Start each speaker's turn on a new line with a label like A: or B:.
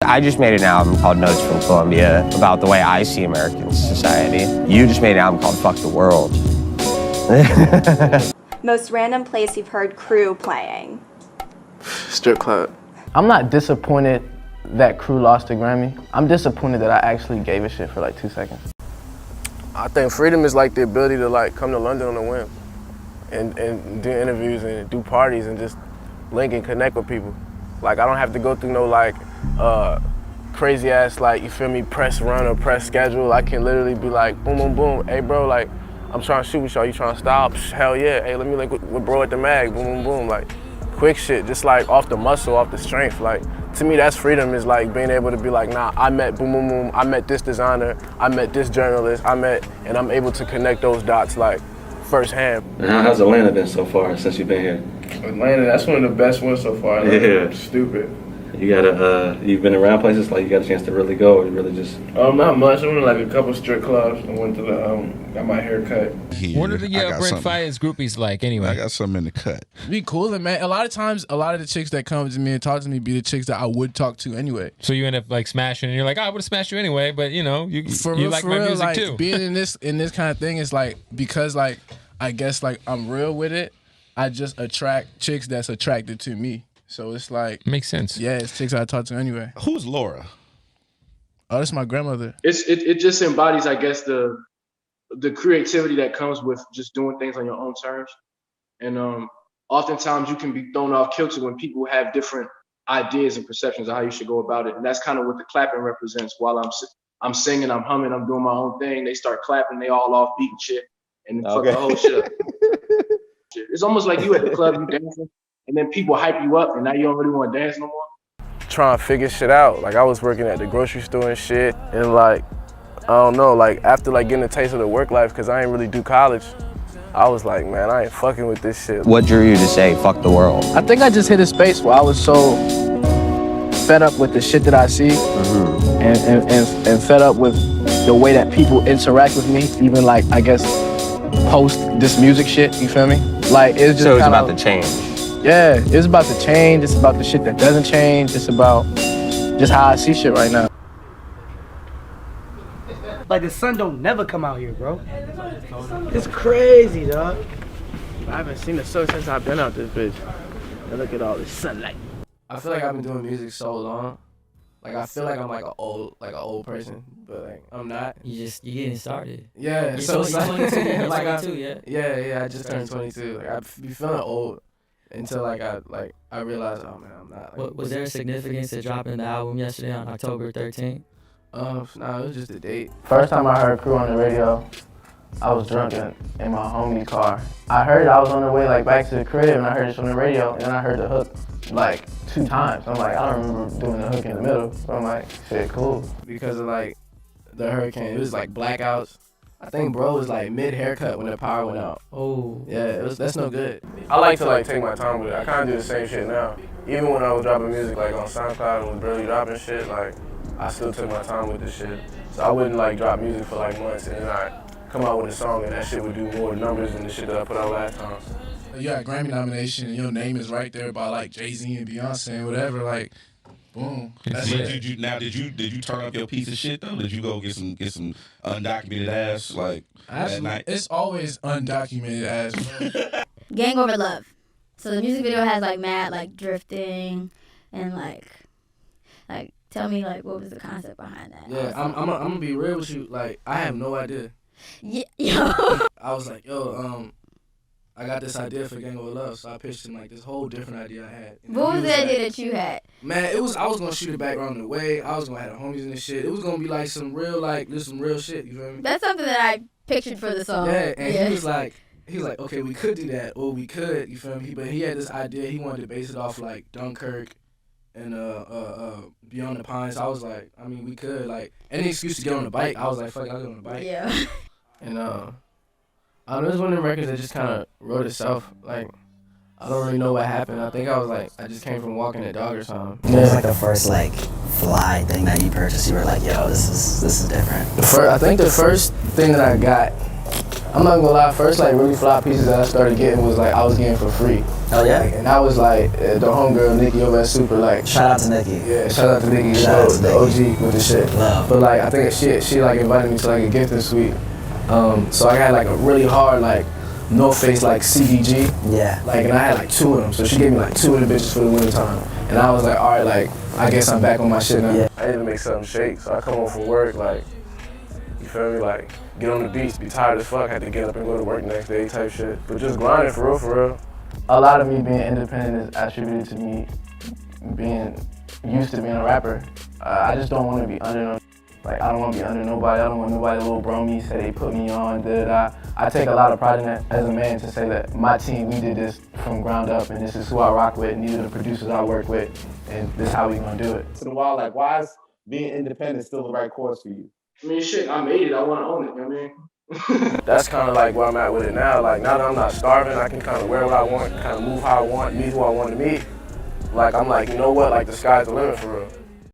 A: I just made an album called Notes from Columbia about the way I see American society. You just made an album called Fuck the World.
B: Most random place you've heard Crew playing?
C: Strip club.
D: I'm not disappointed that Crew lost a Grammy. I'm disappointed that I actually gave a shit for like 2 seconds.
C: I think freedom is like the ability to like come to London on a whim and do interviews and do parties and just link and connect with people. Like I don't have to go through no like crazy ass like, you feel me, press run or press schedule. I can literally be like boom boom boom, hey bro, like I'm trying to shoot with y'all, you trying to stop? Hell yeah, hey let me link with bro at the mag, boom boom boom, like quick shit, just like off the muscle, off the strength. Like to me that's freedom, is like being able to be like, nah, I met boom boom boom, I met this designer, I met this journalist, and I'm able to connect those dots like firsthand.
E: And how's Atlanta been so far since you've been here?
C: Atlanta, that's one of the best ones so far.
E: Yeah.
C: Stupid.
E: You've been around places, like you got a chance to really go, or you really just?
C: Not much. I went to like a couple strip clubs. I went to got my hair cut.
F: What are the Brent Faiyaz groupies like anyway?
G: I got something in the cut.
H: Be coolin', man. A lot of times, a lot of the chicks that come to me and talk to me be the chicks that I would talk to anyway.
F: So you end up like smashing, and you're like, I would have smashed you anyway, but you know, you like my music
H: like,
F: too.
H: Being in this kind of thing is like, because like I guess like I'm real with it. I just attract chicks that's attracted to me. So it's like
F: makes sense.
H: Yeah, it's chicks I talk to anyway.
G: Who's Laura?
H: Oh, that's my grandmother.
I: It just embodies, I guess, the creativity that comes with just doing things on your own terms. And oftentimes you can be thrown off kilter when people have different ideas and perceptions of how you should go about it. And that's kind of what the clapping represents. While I'm singing, I'm humming, I'm doing my own thing, they start clapping, they all off beat and shit, and fuck the whole shit up. It's almost like you at the club, you dancing, and then people hype you up, and now you don't really want to dance no more.
C: Trying to figure shit out. Like I was working at the grocery store and shit, and like I don't know, like after like getting a taste of the work life, cause I ain't really do college, I was like, man, I ain't fucking with this shit.
A: What drew you to say fuck the world?
D: I think I just hit a space where I was so fed up with the shit that I see, and fed up with the way that people interact with me, even like I guess post this music shit. You feel me? Like it's just.
A: So it's about the change.
D: Yeah, it's about the change. It's about the shit that doesn't change. It's about just how I see shit right now.
J: Like the sun don't never come out here, bro. It's crazy, dog.
D: I haven't seen the sun since I've been out this bitch. And look at all this sunlight. I feel like I've been doing music so long. Like I feel like I'm like an old person, but like I'm not.
K: You getting started.
D: Yeah,
K: You're
D: so it's like
K: 22. You're
D: like
K: 22, yeah.
D: Yeah, I just turned 22. Like I be feeling old until I realized, oh man, I'm not. Like,
K: was there a significance to dropping the album yesterday on October 13th?
D: No, it was just a date. First time I heard Crew on the radio, I was drunk in my homie car. I heard I was on the way like back to the crib, and I heard it on the radio, and I heard the hook like 2 times. I'm like, I don't remember doing the hook in the middle. So I'm like, shit, cool. Because of like the hurricane, it was like blackouts. I think bro was like mid haircut when the power went out.
K: Oh.
D: Yeah, that's no good.
C: I like to like take my time with it. I kind of do the same shit now. Even when I was dropping music like on SoundCloud and was barely dropping shit, like I still took my time with this shit. So I wouldn't like drop music for like months and then I come out with a song and that shit would do more numbers than the shit that I put out last time.
H: You got a Grammy nomination and your name is right there by like Jay-Z and Beyonce and whatever, like boom. That's it.
G: Did you turn up your piece of shit though? Did you go get some undocumented ass like that night?
H: It's always undocumented ass.
L: Gang Over Love. So the music video has like mad like drifting and like tell me like what was the concept behind that?
D: Yeah, I'm gonna be real with you. Like I have no idea.
L: Yo.
D: I was like, yo, I got this idea for Gang Over Love, so I pitched him like this whole different idea I had.
L: What was the idea that you had?
D: Man, I was gonna shoot it back around the way. I was gonna have the homies in this shit. It was gonna be like some real shit. You feel me?
L: That's something that I pictured for the song.
D: Yeah, and he was like, okay, we could do that, or we could. You feel me? But he had this idea. He wanted to base it off like Dunkirk and Beyond the Pines. I was like, I mean, we could like any excuse to get on the bike. I was like, fuck it, I'll get on the bike.
L: Yeah.
D: And I know it's one of the records that just kind of wrote itself. Like, I don't really know what happened. I think I just came from walking the dog or something.
K: What was like the first like fly thing that you purchased? You were like, yo, this is different.
D: I think the first thing that I got, I'm not gonna lie, first like really fly pieces that I started getting was like I was getting for free.
M: Oh yeah?
D: Like, and that was like the homegirl Nikki over at Super. Like
M: shout out to Nikki.
D: Yeah, shout out to Nikki. The OG with the shit.
M: Love.
D: But like I think she like invited me to like a gifting suite. So I had like a really hard like North Face like CBG.
M: Yeah.
D: Like and I had like 2 of them. So she gave me like 2 of the bitches for the winter time. And I was like, all right, like I guess I'm back on my shit now.
C: Yeah. I need to make something shake. So I come home from work like, you feel me, like get on the beach, be tired as fuck, had to get up and go to work next day type shit. But just grinding for real.
D: A lot of me being independent is attributed to me being used to being a rapper. I just don't want to be under no, like I don't want to be under nobody. I don't want nobody little bromies say they put me on. I take a lot of pride in that as a man to say that my team, we did this from ground up and this is who I rock with and these are the producers I work with and this is how we gonna do it.
N: To the wild, like why is being independent still the right course for you?
I: I mean, shit, I made it. I want to own it. You know what I mean?
C: That's kind of like where I'm at with it now. Like now that I'm not starving, I can kind of wear what I want, kind of move how I want, meet who I want to meet. Like I'm like, you know what? Like the sky's the limit for real.